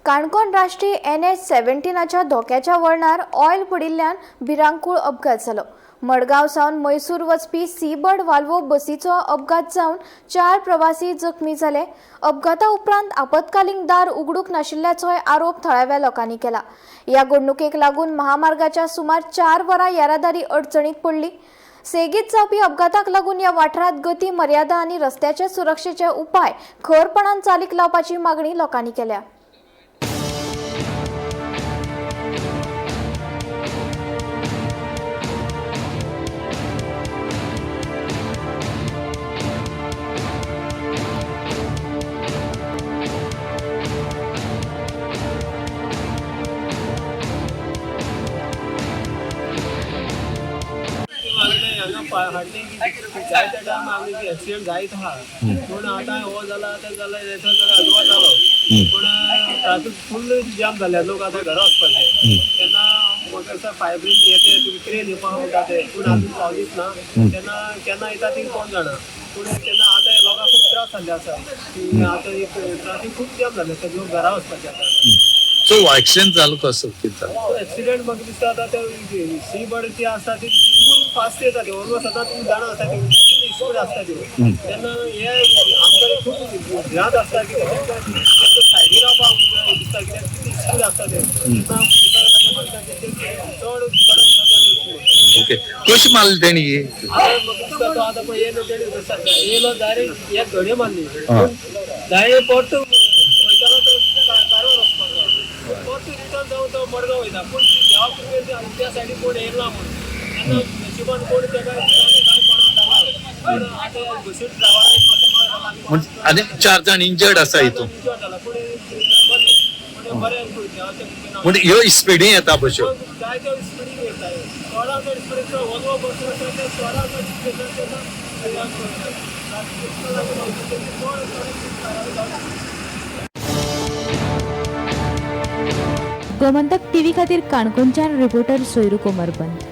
काणकोण राष्ट्रीय NH-17च्या धोक्याच्या वळणार ऑयल पडिल्ल्यान भिरांकूळ अपघात जालो। मडगांव सावन मैसूर वचपी सीबर्ड वाल्वो बसीचो अपघात जावन 4 प्रवासी जखमी जाले। अपघाता उपरांत आपत्कालीन दार उगडूक नाशिल्ल्याचोय आरोप थळाव्या लोकांनी केला। या घडणुकेक लागून महामार्गाच्या सुमार 4 वरां येरादारी अडचणीत पडली। सेगीत जावपी अपघाताक लागून या वाठारात गती मर्यादा आनी रस्त्याचे सुरक्षेचे उपाय खरपणान चालीक लावपाची मागणी लोकांनी केल्या। जायत्या टायमा आमगे एक्सिडेंट जायत आहा पूण आतां हो जाला तें जाला हेचो अजून जालो पूण ट्राफीक फुल्ल जाम जाल्या लोक आतां घरा वचपाचे तेन्ना मोटरसायकल फायर ब्रिगेड येते क्रेन येवपाक म्हणटा ते पूण आजून पावलीच ना तेन्ना केन्ना येता ती कोण जाणा पूण तेन्ना आतां लोकांक खूब त्रास जाल्ले आसा की आतां ट्राफीक खूब जाम जाल्ले आसा लोक घरा वचपाचे आतां। सो एक्सिडेंट जालो कसो एक्सिडेंट म्हाका दिसता आतां ते सीबर्ड ती आसता ती खूब फास्ट येता ती ऑलमोस्ट आतां तुमी जाणा आसता ती स्पीड आसता ती तेन्ना हे आमकां खूब भिरांत आसता की तेंकां सायडीन रावपाक दिसता कित्याक कितली स्पीड आसता ते तेन्ना चड ओके कशी मारली तेणी म्हाका दिसता तो आतां पळय येयलो डायरेक्ट एक घडये मारली डायरेक्ट परत वयतालो तो कारवार वचपाचो परत रिटर्न जावन तो मडगांव वयता पूण देवा कृपेन त्या सायडीन कोण येयला म्हणून तेन्ना नशिबान कोण तेका कांय कोणाक जालां पूण आतां बसीन ड्रायव्हराक आनी 4 जाण इंजर्ड आसा हितून पूण ह्यो स्पिडीन येता पश्यो जायत्यो स्पिडीन वयता चडांत चड स्पिडीन वल्वो बस आसा ते चडांत चड स्पिडीन गोमंतक टीव्ही खातीर काणकोणच्यान रिपोर्टर सोयरू कोमरपंत।